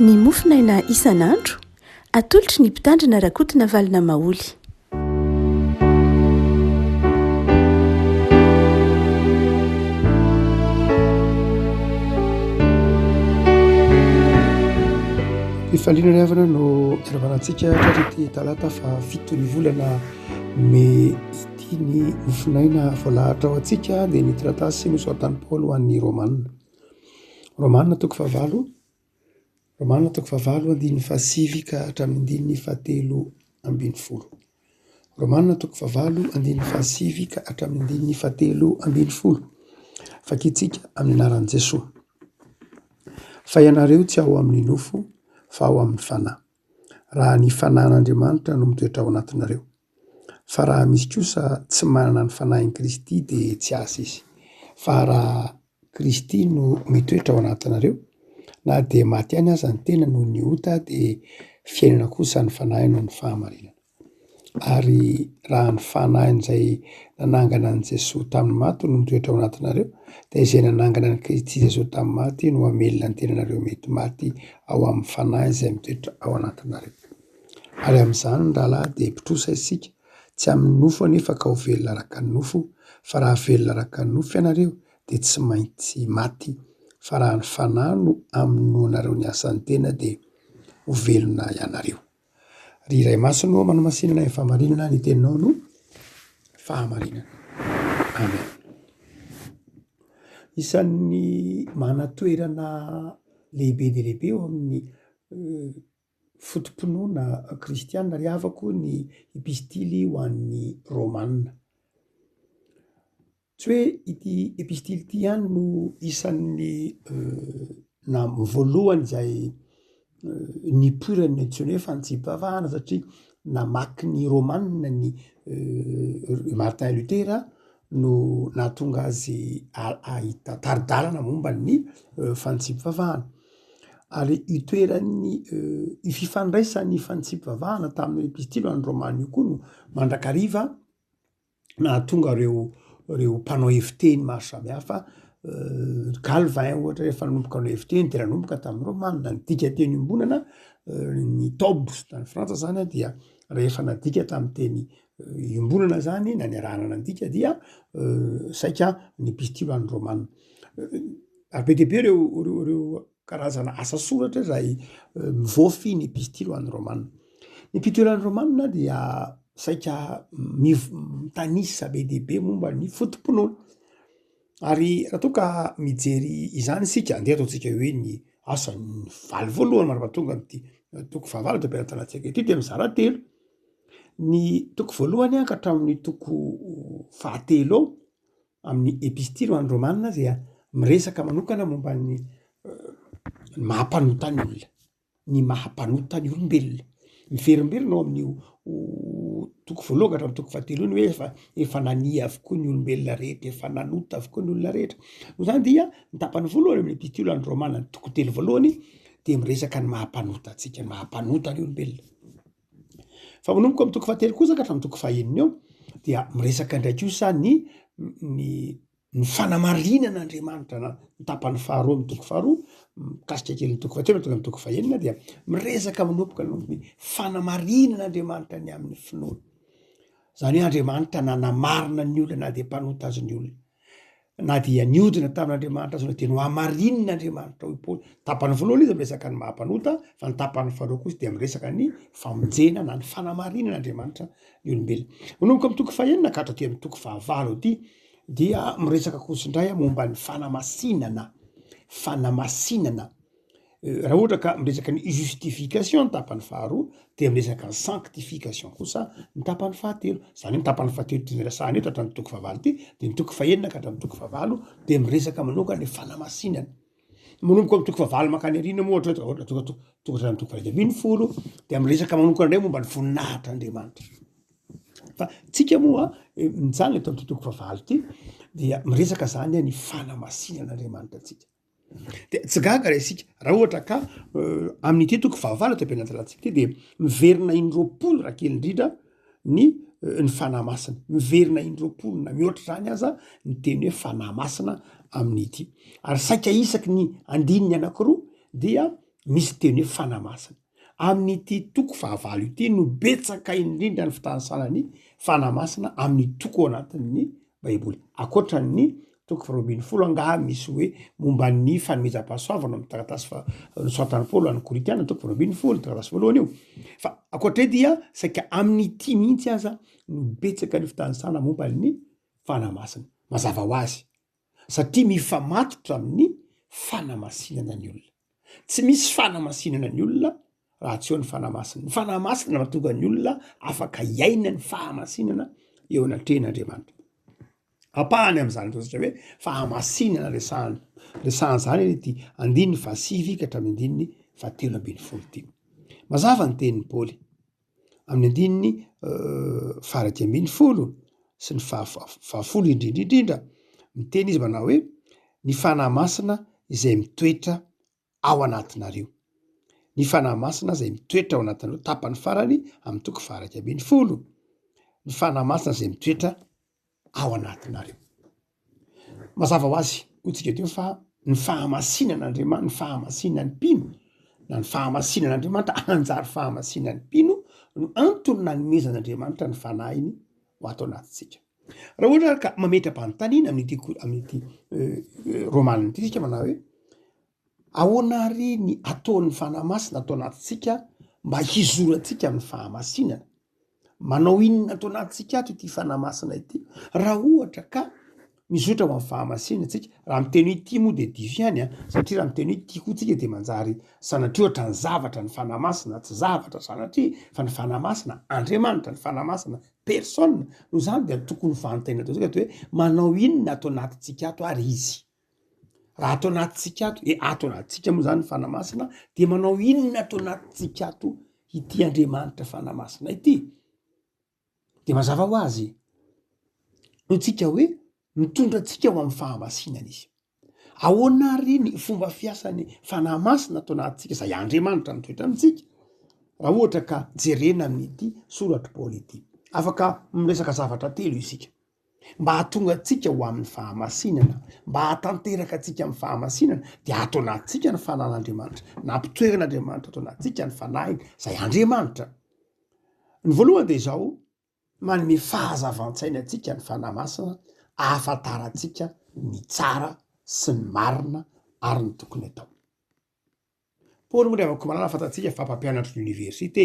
ny mofinaina isan'andro atolotry ny mpitandrina rakotina valina maoly. Ifaliana ny havana no iravanantsika trarity talata fa 7 ny volana May ity ny mofinaina voalahatra ao antsika dia ny taratasy nosoratan'i Paoly ho an'ny Romanina. Romanina toko fahavalo andininy fahasivy ka hatramin'ny andininy fahatelo ambin'ny folo. Romanina toko fahavalo andininy fahasivy ka hatramin'ny andininy fahatelo ambin'ny folo. Fakitsika amin'ny anaran'i Jesosy. Fa ianareo tsy ao amin'ny nofo fa ao amin'ny fanahy. Raha ny fanahin'Andriamanitra no mitoetra ao anatinareo. Fa raha misy kosa tsy manana ny fanahin'i Kristy dia tsy asa izy. Fa raha Kristy no mitoetra ao anatinareo, na dia maty ihany aza ny tena no ny ota dia fiainana kosa ny fanahy no ny fahamarinana. Ary raha ny fanahiny izay nanangana an'i Jesosy tamin'ny maty no mitoetra ao anatinareo, dia izay nanangana an'i Kristy Jesosy tamin'ny maty no hamelona ny tenanareo mety maty ao amin'ny fanahy izay mitoetra ao anatinareo. Ary amin'izany ny rahalahy dia mpitrosa isika, tsy amin'ny nofo anefa ka ho velona araka ny nofo, fa raha velona araka ny nofo ianareo dia tsy maintsy maty, fa raha ny fanahy no aminoanareo ny asan'ny tena dia ho velona ianareo. Ry iray masina no manamasinana ny fahamarinana, ny teninao no fahamarinana. Amen. Isan'ny manatoerana lehibe dia lehibe eo amin'ny fotom-pinoana kristianina ry havako ny epistily ho an'ny Romanina. Tsy hoe ity epistily ity ihany no isan'ny na voalohany izay ny purany antsoina hoe fantsipavahana, satria namaky ny Romanina ny Martin Luther no nahatonga azy ahita taridalana momba ny fantsipavahana. Ary itoeran'ny fifandraisan'ny fantsipavahana tamin'ny epistily ho an'ny Romanina io koa no mandrakariva nahatonga reo mpanao heviteny maro samihafa. Calvin ohatra rehefa nanomboka hanao heviteny dia nanomboka tamin'ny Romanina. Nidika teny iombonana ny Taubes tany Frantsa zany dia rehefa nadika tamin'ny teny iombonana zany na niarahana nandika dia saika ny epistily ho an'ny Romanina. Ary be dia be reo karazana asa soratra izay mivoafy ny epistily ho an'ny Romanina. Ny epistily ho an'ny Romanina dia saika mitanisa be dia be momba ny fotom-pinoana. Ary raha toa ka mijery izany isika, andeha ataontsika hoe ny asan'ny valy voalohany maratonga amin'ity toko fahavalo dia ampianatanatsika ity dia mizara telo. Ny toko voalohany ka hatramin'ny toko fahatelo ao amin'ny epistily ho an'ny Romanina dia miresaka manokana momba ny mahampanota ny olona, ny mahampanota ny olombelona. Miverimberina ao amin'ny toko voalohany hatramin'ny toko fahatelo iny hoe efa nania avokoa ny olombelona rehetra, efa nanota avokoa ny olona rehetra. Noho izany dia ny tapany voalohany amin'ny epistily ho an'ny Romanina, ny toko telo voalohany dia miresaka ny mahampanota antsika, ny mahampanota ny olombelona. Fa manomboka amin'ny toko fahatelo kosa ka hatramin'ny toko fahaenina eo dia miresaka indray kosa ny fanamarinan'Andriamanitra. Ny tapany faharoa amin'ny toko faharoa mikasika kely ny toko fahatelo tonga amin'ny toko fahaenina dia miresaka manomboka ny fanamarinan'Andriamanitra ny amin'ny finoana. Izany hoe Andriamanitra nanamarina ny olona na dia mpanota azy ny olona, na dia niodina tamin'Andriamanitra azy dia no hamarinan'Andriamanitra hoy Paoly. Tapany voalohany izy miresaka ny mahampanota, fa ny tapany faharoa kosa dia miresaka ny famonjena na ny fanamarinan'Andriamanitra ny olombelona. Manomboka amin'ny toko fahaenina ka hatraty amin'ny toko fahavalo ity dia miresaka kosa indray momba ny fanamasinana. Raha ohatra ka miresaka ny justification ny tapany faharoa dia miresaka ny sanctification kosa ny tapany fahatelo. Izany hoe ny tapany fahatelo ity niresahana eto hatramin'ny toko fahavalo ity dia ny toko fahaenina ka hatramin'ny toko fahavalo dia miresaka manokana ny fanamasinana. Manomboka amin'ny toko fahavalo makany arina moa ohatra tonga hatramin'ny toko fahaenina ambin'ny folo dia miresaka manokana indray momba ny voninahitr'Andriamanitra. Fa tsika moa mijanona eto amin'ny toko fahavalo ity dia miresaka zany ny fanamasinan'Andriamanitra antsika. Dia tsy gaga raha isika raha ohatra ka amin'ity toko fahavalo to ampianatanatsika ity dia miverina indroapolo raha kely indrindra ny fanahy masina. Miverina indroapolo na mihoatra zany aza ny teny hoe fanahy masina amin'ity. Ary saika isaky ny andininy anankiroa dia misy teny hoe fanamasina amin'ity toko fahavalo ity no betsaka indrindra ny fitanasanany fanamasina amin'ny toko ao anatin'ny baiboly akoatran'ny toko faharoabiny folo angaha misy hoe momba ny fanomezam-pahasoavana amin'ny taratasy nisoratany Paoly any Korintiana toko faharoabiny folo taratasy voalohany io fa akoatra dia saika amin'ity mihitsy aza no betsaka ny fitanasana momba ny fanamasina mazava ho azy satria mifamatotra amin'ny fanamasinana ny olona tsy misy fanamasinana ny olona raha tsy eo ny fanamasina ny fanamasina mahatonga ny olona afaka iaina ny fahamasinana eo anatrehan'Andriamanitra apahany am'izany tosatra hoe fahamasinana resahany zany ty andininy fasivy ka hatramin'ny andininy fatelo ambiny folo ty mazava ny tenin'ny Paoly amin'ny andininy faraky ambiny folo sy ny fahafolo indrindra miteny izy manao hoe ny fanamasina izay mitoetra ao anatinareo ny fanamasina izay mitoetra ao anatinareo tapany farany amin'ny toko faraky ambiny folo ny fanamasina izay mitoetra ao anatinareo mazava ho azy hotsika teo fa ny fahamasinan'Andriamanitra ny fahamasinan'ny mpino na ny fahamasinan'Andriamanitra anjary fahamasinan'ny mpino no antony nanomezan'Andriamanitra ny fanahiny ho ato anatintsika raha ohatra ka mametra-panontaniana amin'ity romaniny ity sika manao hoe ahoana ary ny ataon'ny fanamasina atao anatintsika mba hizoratsika amin'ny fahamasinana manao inona atao anatintsika ato ity fanamasina ity raha ohatra ka mizotra ho amin'ny fahamasinana tsika raha miteny ity moa de diviany satria raha miteny ity koa tsika de manjary sanatria ohatra ny zavatra ny fanamasina tsy zavatra sanatria fa ny fanamasina Andriamanitra ny fanamasina persona no zany de tokony fanontaniana atao tsika hoe manao inona atao anatintsika ato ary izy raha atao anatintsika ato ato anatintsika moa zany ny fanamasina de manao inona atao anatintsika ato ity Andriamanitra fanamasina ity de mazava ho azy no tsika hoe mitondra tsika ho amin'ny fahamasinana izy ahoana ary ny fomba fiasan'ny fanamasina atao anatintsika izay Andriamanitra mitoetra amintsika raha ohatra ka jerena amin'ity soratra Paoly ity afaka miresaka zavatra telo isika mba hahatonga atsika ho amin'ny fahamasinana mba hahatanteraka atsika amin'ny fahamasinana de atao anatintsika ny fanan'Andriamanitra nampitoeran'Andriamanitra atao anatintsika ny fanahiny izay Andriamanitra ny voalohany de izao manome fahazavan-tsaina atsika ny fanamasina ahafantaratsika ny tsara sy ny marina ary ny tokony atao Paoly moa rehefa komanana fantatsika fa mpampianatra l'université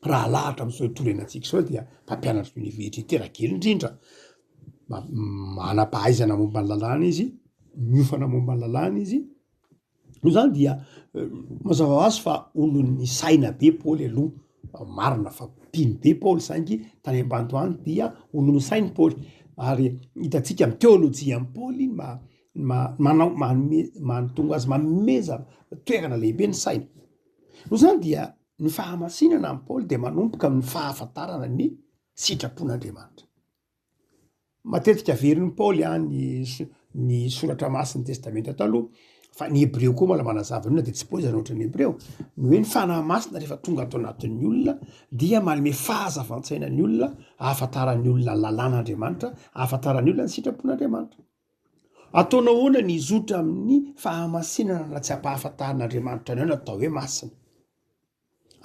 raha lahatra amin'izao tontolo iainantsika zao dia mpampianatra l'université raha kely indrindra manam-pahaizana momba ny lalàna izy miofana momba ny lalàna izy no zany dia mazava ho azy fa olon'ny saina be Paoly aloha marina fa mpino be Paoly saingy tany Ambandohany dia olon'ny sainy Paoly ary hitatsika amin'ny teolojia amin'ny Paoly manotonga azy mameza toerana lehibe ny saina no zany dia ny fahamasinana amin'ny Paoly de manomboka amin'ny fahafantarana ny sitrapon'Andriamanitra matetika averin'ny Paoly ny soratra masin'ny testamenta taloha fa ny Hebreo koa mala manazava nina de tsy poizana ohatran'ny Hebreo no hoe ny fanahymasina rehefa tonga atao anatin'ny olona dia manome fahazavan-tsainan'ny olona ahafantaran'ny olona ny lalàn'Andriamanitra ahafantaran'ny olona ny sitrapon'Andriamanitra ataonao ahoana ny izotra amin'ny fahamasinana na tsy ampahafantaran'Andriamanitra ny ao natao hoe masina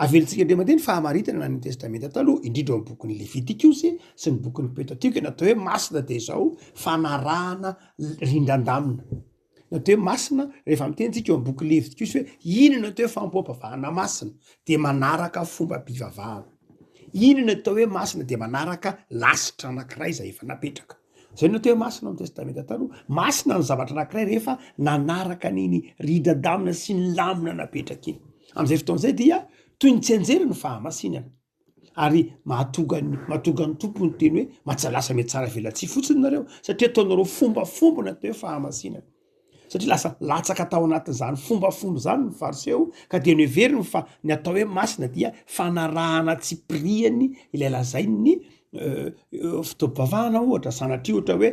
avelintsika ndray mandeha ny fahamaritana na ny testamenta taloha indrindra amin'ny bokin'ny Levitikosy sy ny bokin'ny Pentateuka natao hoe masina de izao fanarahana rindran-damina natao hoe masina rehefa mitentsika eo amin'ny boky Levitikosy hoe inona natao hoe fampam-pavahana masina de manaraka fomba-pivavahana inona natao hoe masina de manaraka lasitra anankiray izay efa napetraka zay natao hoe masina amin'ny testamenta taloha masina ny zavatra anankiray rehefa nanaraka niny rindran-damina sy ny lamina napetraka iny amin'izay fotoan'izay dia toy ny tsy anjera ny fahamasinana ary mahatonga ny tompony teny hoe matsalasa mety tsara velatsia fotsiny nareo satria ataonareo fombafomba natao hoe fahamasinana satria lasa latsaka tao anatin'izany fombafomba zany ny fariseo ka de ny heveriny fa ny atao hoe masina dia fanarahana tsy priany ilay lazainy fitaovam-bavahana ohatra sanatria ohatra hoe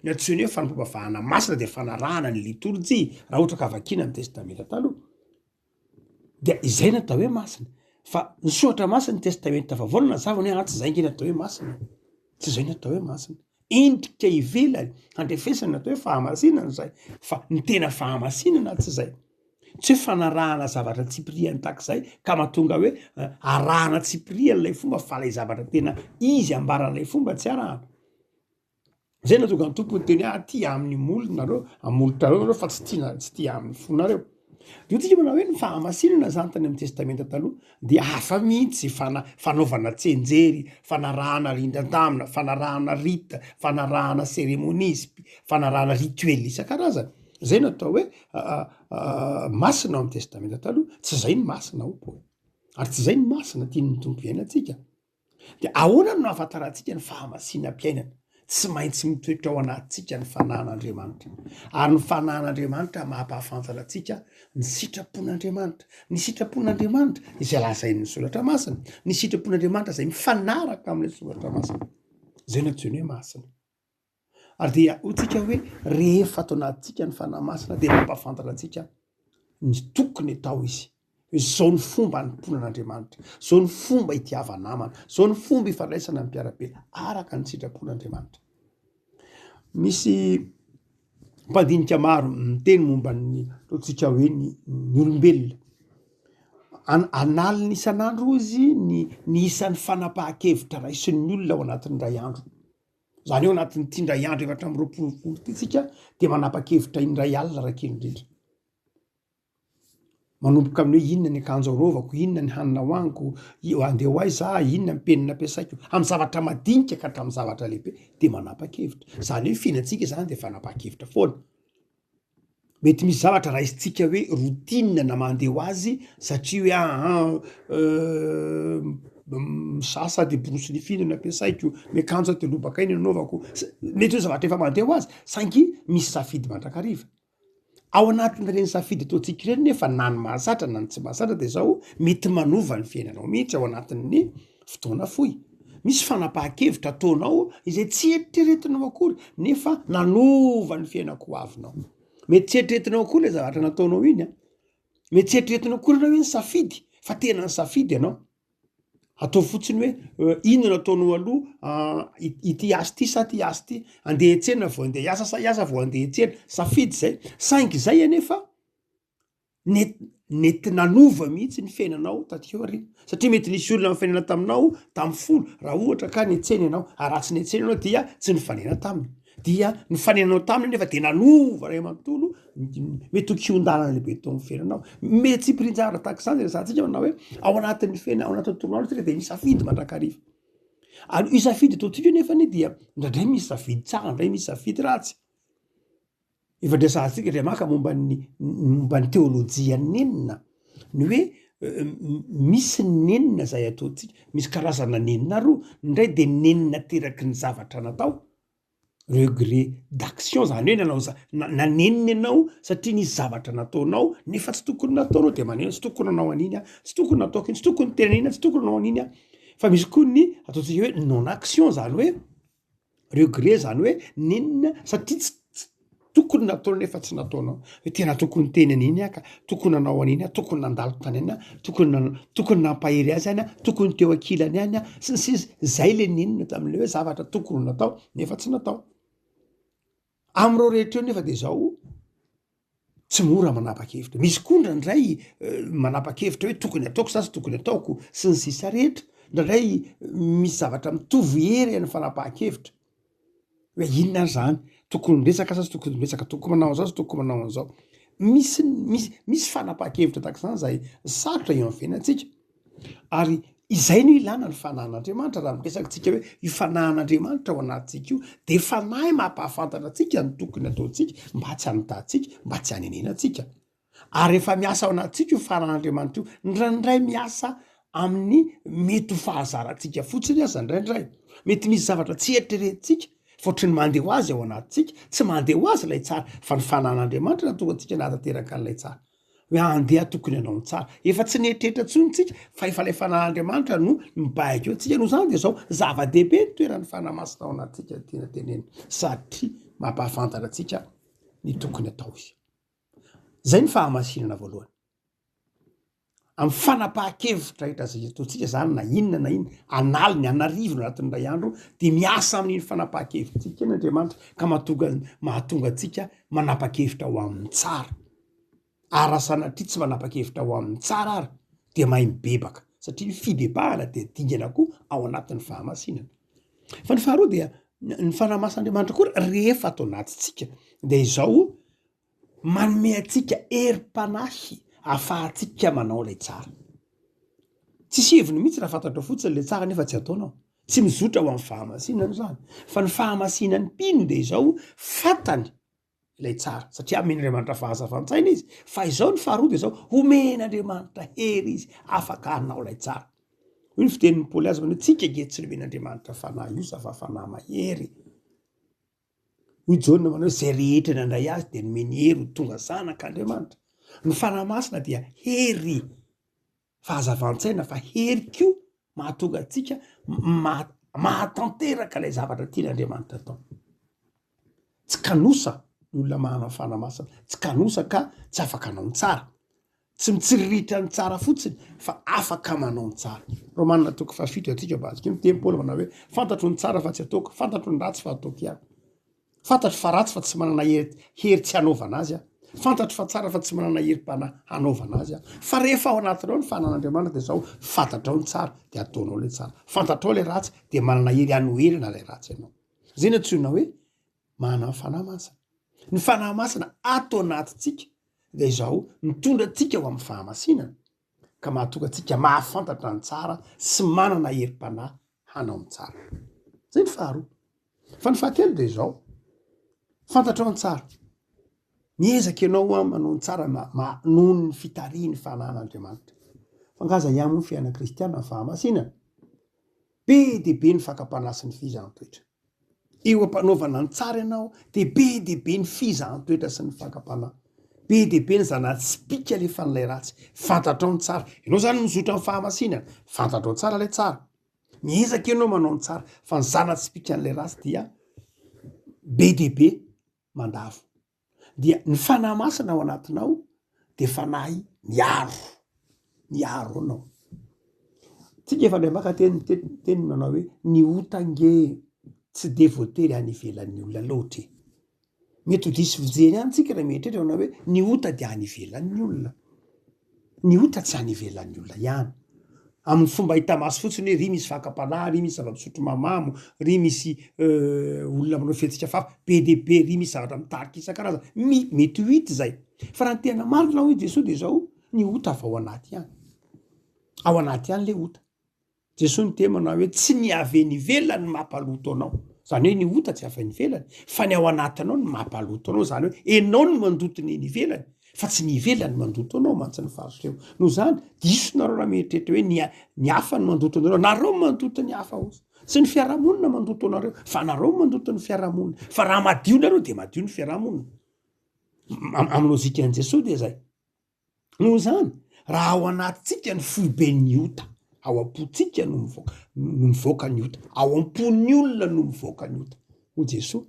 ny antsoiny hoe fanampam-bavahana masina de fanarahana ny litorjia raha ohatra ka vakina amin'ny testamenta taloha de izay natao hoe masina fa ny soatra masina ny testamenta vavoana nazavany hoe tsy zay nge natao hoe masina tsy zay natao hoe masina endrika ivelany handrefesany natao hoe fahamasinana zay fa ny tena fahamasinana tsy zay tsy hoe fanarahana zavatra tsipiriany takzay ka mahatonga hoe arahana tsipiriany lay fomba fa lay zavatra tena izy ambaran'lay fomba tsy arahana zay natonga ny tompony teny ty amin'ny molonareo amolotrareo nareo fa tsy tia amin'ny fonareo io tsika manao hoe ny fahamasinana zany tany amin'ny testamenta taloha dia hafa mihitsy fanaovana tsenjery fanarahana rindran-damina fanarahana rita fanarahana sérémonisy fanarahana rituel isan-karazany zay natao hoe masina ao amin'ny testamenta taloha tsy zay ny masina opo ary tsy zay ny masina tiany tompo iainantsika de ahoana no ahafantarantsika ny fahamasina-piainana tsy maintsy mitoetra ao anatsika ny fanahan'Andriamanitra ary ny fanahan'Andriamanitra mampahafantatra atsika ny sitrapon'Andriamanitra ny sitrapon'Andriamanitra izay lazain'ny solatra masina ny sitrapon'Andriamanitra zay mifanaraka amin'ilay solatra masina zay natsoiny hoe masina ary dia hotsika hoe rehefa atao anatsika ny fanahy masina dia mampahafantatra atsika ny tokony atao izy zao ny fomba hanimponan'Andriamanitra zao ny fomba hitiavanamana zao ny fomba ifandraisana amin'ny mpiarapela araka ny sitrapon'Andriamanitra misy mpandinika maro miteny momba ny totsika hoe ny olombelona analiny isan'andro izy ny isan'ny fanapahan-kevitra raisin'ny olona ao anatin'ny ray andro zany eo anatin'ny tia ndray andro efatra amin'ny roapolo tsika dia manapa-kevitra indray alina rakely indrindra manomboka amin'ny hoe inona ny akanjo arovako inona ny hanina hoaniko andeha ho ay za inona ny penina ampiasaiko amin'ny zavatra madinika ka hatramin'ny zavatra lehibe dia manapa-kevitra zany hoe fiainantsika zany dia fanapa-kevitra foana mety misy zavatra raisintsika hoe routine na mandeha ho azy satria hoe misasa de borosy ny fino no ampiasaiko miakanjo de lobaka iny anaovako mety hoe zavatra efa mandeha ho azy saingy misy safidy mandrakariva ao anatin'ireny safidy ataontsika ireny nefa na ny mahazatra na ny tsy mahazatra de zao mety manova ny fiainanao mihitsy ao anatin'ny fotoana fohy misy fanapahan-kevitra ataonao izay tsy eritreretinao akory nefa nanova ny fiainako avinao mety tsy eritreretinao akory le zavatra nataonao iny mety tsy eritreretinao akory anao hoe ny safidy fa tena ny safidy ianao atao fotsiny hoe inona ataonao aloha ity asy ty sa ty asy ty andeha etsena vao andeha hiasa sa hiasa vao andeha etsena safidy zay saingy zay anefa nety nanova mihitsy ny fiainanao taty aoriana satria mety nisy olona amin'ny fiainana taminao tamin'ny folo raha ohatra ka ny etsena ianao ary raha tsy ny etsena ianao dia tsy nifanena taminy dia ny fanenanao taminy nefa de nanova ray amanontolo mety ho kiondalana lehibe tao amin'ny fiainanao mety tsy pirinjara tahak'izany resantsika manao hoe ao anatin'ny fiaina ao anatin'ny tournoi tsika de misy safidy mandrakariva ary io safidy ataontsika nefa ny dia ndraindray misy safidy tsara ndray misy safidy ratsy efa dresantsika dre maka momba ny teolojia nenina ny hoe misy nenina zay ataontsika misy karazana nenina roa ndray de nenina teraky ny zavatra natao regret d'action zany hoe nanao nanenina ianao satria nisy zavatra nataonao nefa tsy tokony nataonao de maneno tsy tokony nanao an'iny tsy tokony nataoko iny tsy tokony tenan'iny tsy tokony nanao an'iny fa misy koa ny ataontsika hoe non action zany hoe regret zany hoe nenina satria tsy tokony nataonao nefa tsy nataonao hoe tena tokony teny an'iny ka tokony nanao an'iny tokony nandalo tany any tokony nampahery azy any tokony teo ankilany any sy zay le nenina tamin'le hoe zavatra tokony natao nefa tsy natao am'ireo rehetra eo nefa de zao tsy mora manapa-kevitra misy koa ndraindray manapa-kevitra hoe tokony ataoko sa sy tokony ataoko sy ny sisa rehetra ndraindray misy zavatra mitovy hery any fanapahan-kevitra hoe inona zany tokony resaka sa sy tokony resaka tokony manao an'izao sy tokony manao an'izao misy fanapahan-kevitra tak'izany zay sarotra eo amin'ny fiainantsika ary izay no ilana ny fanahan'Andriamanitra raha miresakantsika hoe io fanahan'Andriamanitra ao anatintsika io de fanahy mampahafantatra atsika ny tokony ataontsika mba tsy hanotatsika mba tsy hanenenantsika ary efa miasa ao anatintsika io fanahan'Andriamanitra io ndraindray miasa amin'ny mety ho fahazarantsika fotsiny aza ndraindray mety misy zavatra tsy eritreretintsika fotry ny mandeha ho azy ao anatintsika tsy mandeha ho azy lay tsara fa ny fanahan'Andriamanitra natonga antsika nahatateraka an'ilay tsara hoe andeha tokony ianao ny tsara efa tsy nietrehitra tsonytsika fa efa lay fanahan'Andriamanitra no mibaiko eo tsika no zany de zao zava-dehibe ny toeran'ny fanahymasina ao anatintsika tena tenena satria mampahafantatra atsika ny tokony atao izy zay ny fahamasinana voalohany amin'ny fanapahan-kevitra rehetra zay ataontsika zany na inona analiny anarivony anatin'ny ray andro de miasa amin'iny fanapahan-kevitritsika n'Andriamanitra ka mahatonga atsika manapa-kevitra ho amin'ny tsara arasanatria tsy manapa-kevitra ho amin'ny tsara ary dia mahay mibebaka satria ny fibebahana dia dingana koa ao anatin'ny fahamasinana fa ny faharoa dia ny fanamasan'andriamanitra koa rehefa atao anatintsika dia izao manome atsika herim-panahy ahafahantsika manao ilay tsara tsisy heviny mihitsy raha fantatra fotsiny ilay tsara nefa tsy ataonao tsy mizotra ho amin'ny fahamasinana zany fa ny fahamasinany mpino dia izao fantany ilay tsara satria amen'andriamanitra fahazavantsaina izy fa izao ny faharoa dia izao omen'andriamanitra hery izy afaka hanao ilay tsara hoy ny fitenin'ny Paoly azy hoe tsika ge tsy nomen'andriamanitra fanahy io fa fanahy mahery hoy Jaona manao hoe zay rehetra nandray azy dia nomeny hery ho tonga zanak'andriamanitra ny fanahy masina dia hery fahazavantsaina fa hery koa mahatonga atsika mahatanteraka ilay zavatra tian'andriamanitra atao tsy kanosa ny olona manao fanahy masina tsy kanosa ka tsy afaka hanao ny tsara tsy mitsiriritra ny tsara fotsiny fa afaka manao ny tsara Romanina toko 7 atsika bazika miteny Paoly manao hoe fantatro ny tsara fa tsy ataoko fantatro ny ratsy fa ataoko ihany fantatro fa ratsy fa tsy manana hery tsy hanaovana azy fantatro fa tsara fa tsy manana herim-panahy hanaovana azy fa rehefa ao anatinao ny fanan'andriamanitra dia izao fantatrao ny tsara dia ataonao ilay tsara fantatrao ilay ratsy dia manana hery hanoherina ilay ratsy ianao zay ny antsoina hoe manana fanahy masina ny fanahy masina ato anatintsika dia izao mitondra antsika ho amin'ny fahamasinana ka mahatonga antsika mahafantatra ny tsara sy manana herim-panahy hanao ny tsara zay ny faharoa fa ny fahatelo dia izao fantatrao ny tsara miezaka ianao manao ny tsara noho ny fitariany fanan'andriamanitra fangaza ihany ny fiainana kristiana ny fahamasinana be dia be ny fakapanahy sy ny fihizaham-toetra eo ampanaovana ny tsara ianao dia be dia be ny fihizaham-toetra sy ny fakapanahy be dia be ny zanatspika lefa n'ilay ratsy fantatrao ny tsara ianao zany mizotra ny fahamasinana fantatrao tsara ilay tsara miezaka ianao manao ny tsara fa ny zanatspika n'ilay ratsy dia be dia be mandavo dia ny fanahy masina ao anatinao dia fanahy miaro anao tsika efa ndray maka teny manao hoe ny otange tsy de voatery any ivelan'ny olona loatra mety ho disy vijeny any tsika raha mieritreritra manao hoe ny ota dia any ivelan'ny olona ny ota tsy any ivelan'ny olona ihany amin'ny fomba hita maso fotsiny hoe ry misy fakapanahy ry misy zava-pisotro mamamo ry misy olona manao fihetsika fafa be dia be ry misy zavatra mitarika isan-karazana mety ho hita izay fa raha ny tena marina hoy Jesosy dia izao ny ota avy ao anaty ihany ao anaty ihany ilay ota Jesosy ny teny manao hoe tsy ny avy any ivelany mampaloto anao zany hoe ny ota tsy avy any ivelany fa ny ao anatinao ny mampaloto anao zany hoe enao ny mandotony eny ivelany fa tsy ny ivelany mandoto anao mantsy ny faritra eo noho zany diso nareo raha mieritreritra hoe ny hafa ny mandoto anareo nareo mandoto ny hafa ozy sy ny fiarahamonina mandoto anareo fa nareo mandoto ny fiarahamonina fa raha madio nareo dia madio ny fiarahamonina amin'ny lozikan'i Jesosy dia zay noho zany raha ao anatintsika ny foiben'ny ota ao am-pontsika no mivoaka ny ota ao am-pon'ny olona no mivoaka ny ota ho Jesosy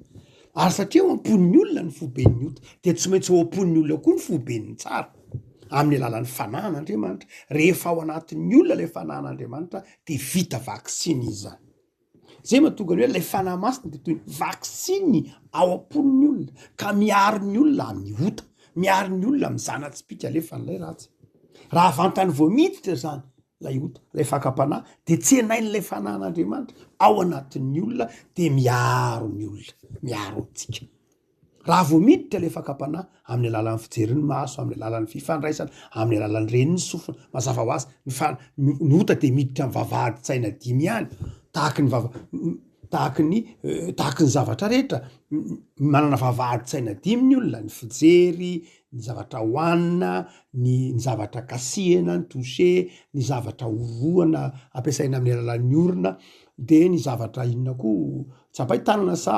ary satria ao am-pon'ny olona ny foiben'ny ota dia tsy maintsy ao am-pon'ny olona koa ny foiben'ny tsara amin'ny alalan'ny fanan'andriamanitra rehefa ao anatin'ny olona ilay fanan'andriamanitra dia vita vaksiny izy zany zay mahatonga ny hoe ilay fanahy masina dia toy ny vaksiny ao am-pon'ny olona ka miaro ny olona amin'ny ota miaro ny olona amin'ny zanatspika alefa n'ilay ratsy raha vantany voamiditra zany lay ota lay fakapanahy dia tsy enain'ilay fanan'andriamanitra ao anatin'ny olona dia miaro ny olona miaro antsika raha voamiditra lay fakapanahy amin'ny alalan'ny fijeriny maso amin'ny alalan'ny fifandraisana amin'ny alalan'ny reniny sofina mazava ho azy ny ota dia miditra amin'ny vavahady-tsaina dimy ihany tahaka ny zavatra rehetra manana vavahady-tsaina dimy ny olona ny fijery ny zavatra hoanina ny zavatra kasihana ny touché ny zavatra oroana ampiasaina amin'ny alalan'ny orona dia ny zavatra inona koa tsapahitanana sa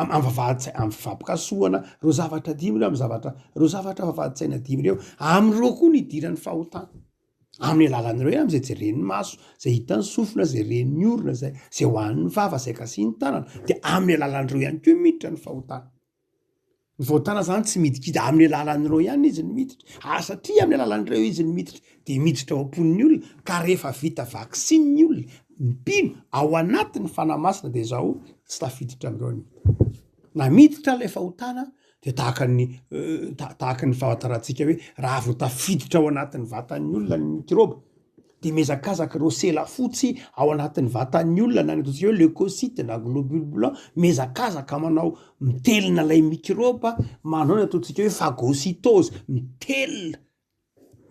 amin'ny vavahady amin'ny fampikasohana reo zavatra dimy reo reo zavatra vavahady-tsaina dimy reo amin'ireo koa ny idirany fahotana amin'ny alalan'ireo amin'izay jeren'ny maso zay hitany sofina zay ren'ny orona zay hoan'ny vava zay kasihany tanana dia amin'ny alalan'ireo ihany koa miditra ny fahotana ny fahotana zany tsy midikida amin'ny alalan'ireo ihany izy ny miditra satria amin'ny alalan'ireo izy ny miditra dia miditra ao am-pon'ny olona ka rehefa vita vaksin'ny olona mpino ao anatin'ny fanahy masina dia izao tsy tafiditra amin'ireo na miditra ilay fahotana de tahaka ny fahatarantsika hoe raha vo tafiditra ao anatin'ny vatan'ny olona ny mikroba de mezakazaka reo sela fotsy ao anatin'ny vatan'ny olona na ataontsika hoe leucocyte na globule blanc mezakazaka manao mitelina lay microba manao ny ataontsika hoe phagocytose mitelina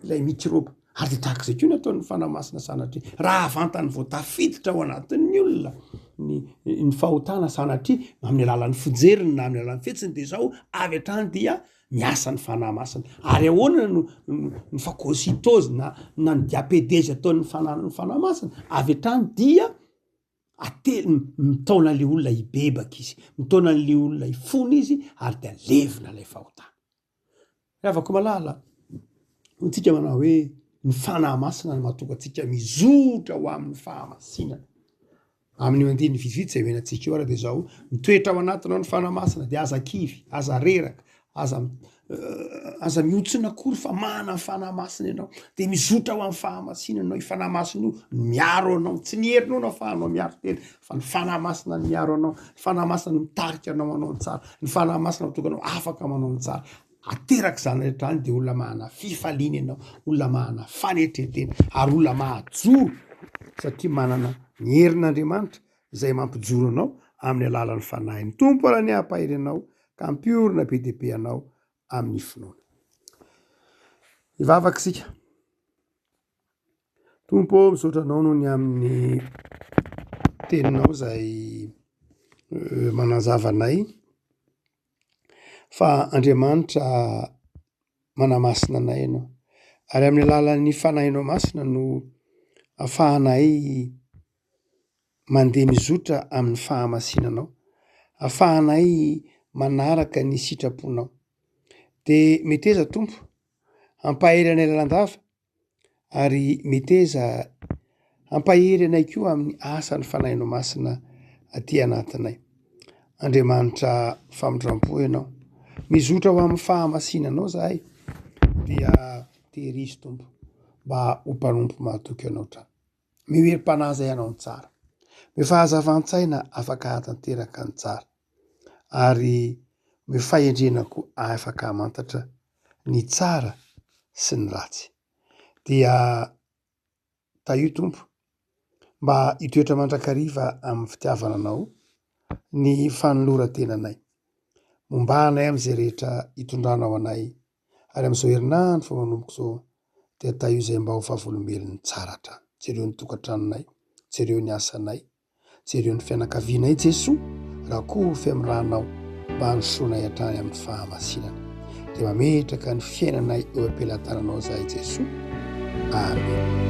lay microba ary de tahak'izay koa ny ataon'ny fanamasina sanatria raha avantany vo tafiditra ao anatin'ny olona ny fahotana sanatria amin'ny alalan'ny fijeriny na amin'ny alalan'ny fetsiny de zao avy hatrany dia miasa ny fanamasina ary ahoana ny phagocytose na ny diapedezy ataon'ny fanamasina avy hatrany dia mitaona le olona hibebaka izy mitaona le olona hifona izy ary de alevina lay fahotana afaka malala tsika manao hoe ny fanamasina ny mahatonga atsika mizotra ho amin'ny fahamasinana amin'ny mandiny vizivitsy zay hoenantsika eo ara de zao mitoetra ao anatinao ny fanamasina de aza kivy aza reraka aza mihotsyna akory fa mana ny fanamasina ianao de mizotra ho amin'ny fahamasinana anao ifanamasina io miaro anao tsy ny herinao na fahanao miaro tena fa ny fanamasina ny miaro anao ny fanamasina ny mitarika anao manao ny tsara ny fanamasina matonga anao afaka manao ny tsara ateraka zany rehetrany de olona mahana fifaliana ianao olona mahana fanetretena ary olona mahajoro satria manana ny herin'Andriamanitra izay mampijoro anao amin'ny alalan'ny fanahiny tompo ara ny ampahiry anao ka mpiorina be de be anao amin'ny finoana ivavaka sika tompo misaotra anao noho ny amin'ny teninao zay manazavanay fa Andriamanitra manamasina anay ianao ary amin'ny alalan'ny fanahinao masina no afahanay mandeha mizotra amin'ny fahamasinanao afahanay manaraka ny sitraponao de meteza tompo ampahery anay lalandava ary meteza ampahery anay koa amin'ny asan'ny fanahinao masina aty anatinay Andriamanitra famindrampo ianao mizotra ho amin'ny fahamasinanao zahay dia tehirizy tompo mba ho mpanompo mahatoky anao trano mihoerim-panaza ianao ny tsara mifahazavan-tsaina afaka hatanteraka ny tsara ary mifahendrenako afaka hamantatra ny tsara sy ny ratsy dia taio tompo mba hitoetra mandrakariva amin'ny fitiavana anao ny fanoloran-tenanay mombanay am'izay rehetra hitondranao anay ary am'izao herinandro fa manomboko zao de taio izay mba ho fahavolombelon'ny tsara hatrany jereo ny tokantranonay jereo ny asanay jereo ny fianakavianay Jesoa raha koa fiam'ranao mba hanosoanay hatrany amin'ny fahamasinana de mametraka ny fiainanay eo am-pelantananao zahay Jesoa amen